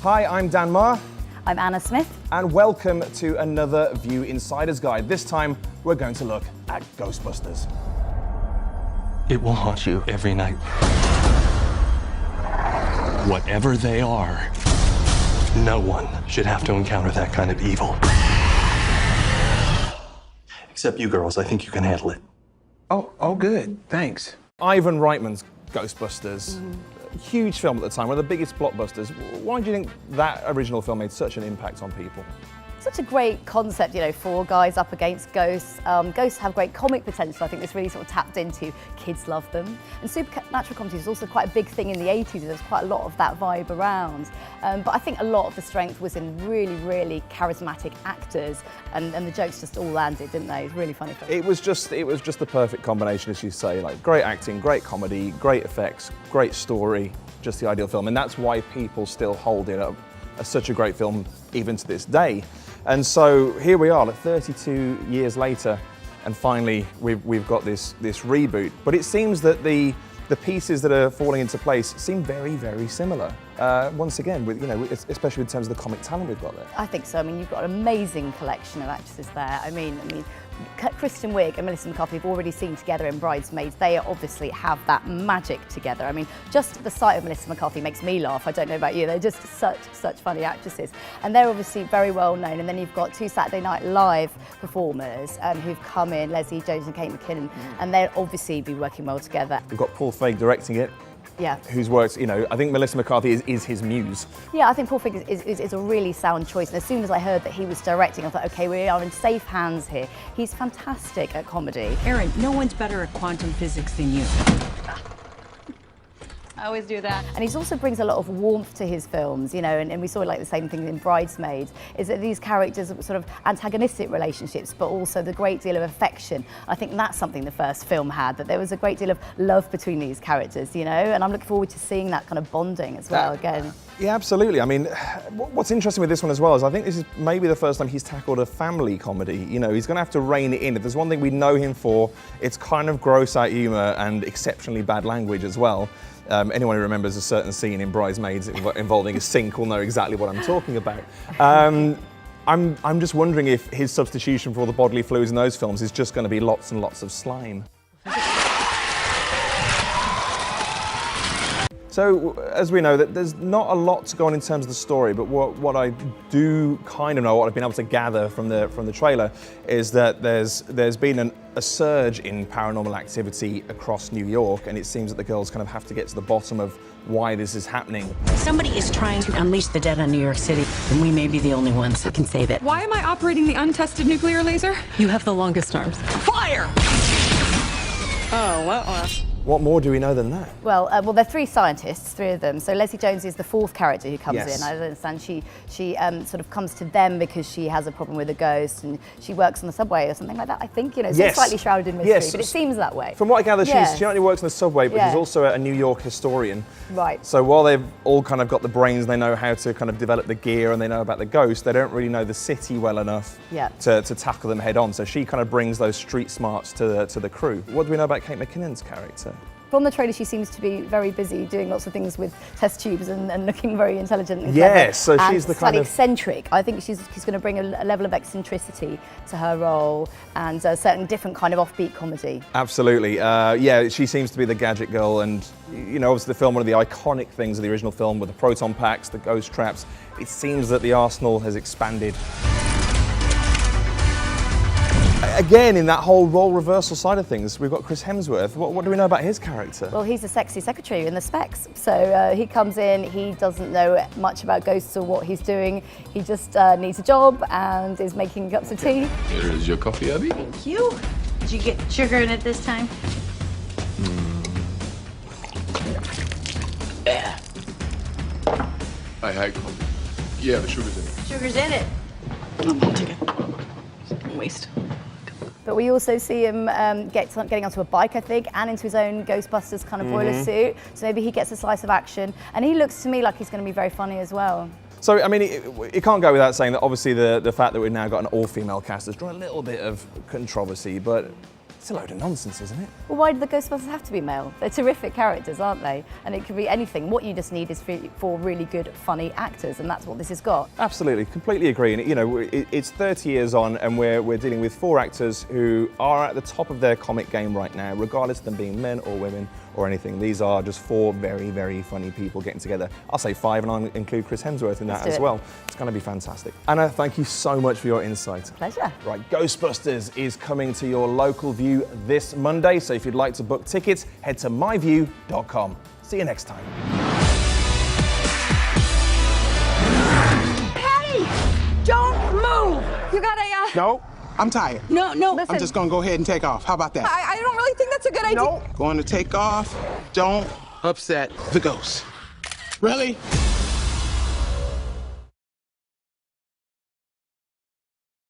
Hi, I'm Dan Marr. I'm Anna Smith. And welcome to another View Insider's Guide. This time, we're going to look at Ghostbusters. It will haunt you every night. Whatever they are, no one should have to encounter that kind of evil. Except you girls, I think you can handle it. Oh, good. Thanks. Ivan Reitman's Ghostbusters. Huge film at the time, one of the biggest blockbusters. Why do you think that original film made such an impact on people? Such a great concept, you know, four guys up against ghosts. Ghosts have great comic potential. I think this really sort of tapped into. Kids love them. And supernatural comedy was also quite a big thing in the 80s. There was quite a lot of that vibe around. But I think a lot of the strength was in really, really charismatic actors, and the jokes just all landed, didn't they? It was really funny. It was just the perfect combination, as you say. Like great acting, great comedy, great effects, great story. Just the ideal film, and that's why people still hold it up as such a great film even to this day. And so here we are, like 32 years later, and finally we've got this reboot. But it seems that the pieces that are falling into place seem very, very similar. Once again, with especially in terms of the comic talent we've got there. I think so. I mean, you've got an amazing collection of actresses there. I mean, Kristen Wiig and Melissa McCarthy have already seen together in Bridesmaids. They obviously have that magic together. I mean, just the sight of Melissa McCarthy makes me laugh. I don't know about you. They're just such funny actresses. And they're obviously very well known. And then you've got two Saturday Night Live performers who've come in, Leslie Jones and Kate McKinnon, and they'll obviously be working well together. We've got Paul Feig directing it. Yeah. Who's worked, I think Melissa McCarthy is his muse. Yeah, I think Paul Feig is a really sound choice. And as soon as I heard that he was directing, I thought, okay, we are in safe hands here. He's fantastic at comedy. Erin, no one's better at quantum physics than you. I always do that. And he also brings a lot of warmth to his films, and we saw like the same thing in Bridesmaids, is that these characters are sort of antagonistic relationships, but also the great deal of affection. I think that's something the first film had, that there was a great deal of love between these characters, and I'm looking forward to seeing that kind of bonding as well again. Yeah, absolutely. I mean, what's interesting with this one as well is I think this is maybe the first time he's tackled a family comedy. He's going to have to rein it in. If there's one thing we know him for, it's kind of gross out humour and exceptionally bad language as well. Anyone who remembers a certain scene in Bridesmaids involving a sink will know exactly what I'm talking about. I'm just wondering if his substitution for all the bodily fluids in those films is just going to be lots and lots of slime. So, as we know, that there's not a lot to go on in terms of the story, but what I do kind of know, what I've been able to gather from the trailer, is that there's been a surge in paranormal activity across New York, and it seems that the girls kind of have to get to the bottom of why this is happening. Somebody is trying to unleash the dead on New York City, and we may be the only ones that can save it. Why am I operating the untested nuclear laser? You have the longest arms. Fire! Oh, well. What more do we know than that? Well, they're three scientists, three of them. So Leslie Jones is the fourth character who comes Yes. in. I don't understand. She sort of comes to them because she has a problem with a ghost, and she works on the subway or something like that. I think it's Yes. slightly shrouded in mystery, Yes. but it seems that way. From what I gather, Yeah. she not only works on the subway, but Yeah. she's also a New York historian. Right. So while they've all kind of got the brains, they know how to kind of develop the gear, and they know about the ghost, they don't really know the city well enough Yeah. to tackle them head on. So she kind of brings those street smarts to the crew. What do we know about Kate McKinnon's character? From the trailer, she seems to be very busy doing lots of things with test tubes and looking very intelligent. And Yes, so clever, she's and the kind slightly of eccentric. I think she's going to bring a level of eccentricity to her role, and a certain different kind of offbeat comedy. Absolutely. Yeah, she seems to be the gadget girl, and obviously the film, one of the iconic things of the original film with the proton packs, the ghost traps. It seems that the arsenal has expanded. Again, in that whole role reversal side of things, we've got Chris Hemsworth. What do we know about his character? Well, he's a sexy secretary in the specs. So he comes in, he doesn't know much about ghosts or what he's doing. He just needs a job and is making cups of tea. Here is your coffee, Abby. Thank you. Did you get sugar in it this time? Yeah. I had coffee. Yeah, the sugar's in it. Sugar's in it. I'll take it. Waste. But we also see him getting onto a bike, I think, and into his own Ghostbusters kind of boiler suit. So maybe he gets a slice of action. And he looks to me like he's going to be very funny as well. So, I mean, it can't go without saying that obviously the fact that we've now got an all-female cast has drawn a little bit of controversy, but It's a load of nonsense, isn't it? Well, why do the Ghostbusters have to be male? They're terrific characters, aren't they? And it could be anything. What you just need is for really good, funny actors, and that's what this has got. Absolutely, completely agree. And you know, it's 30 years on, and we're dealing with 4 actors who are at the top of their comic game right now, regardless of them being men or women or anything. These are just 4 very, very funny people getting together. I'll say 5, and I'll include Chris Hemsworth in that as well. It's going to be fantastic. Anna, thank you so much for your insight. Pleasure. Right, Ghostbusters is coming to your local view this Monday, so if you'd like to book tickets, head to myview.com. See you next time. Patty! Don't move! You got a, No, I'm tired. No, listen. I'm just gonna go ahead and take off. How about that? I don't really think that's a good idea. No, going to take off. Don't upset the ghost. Really?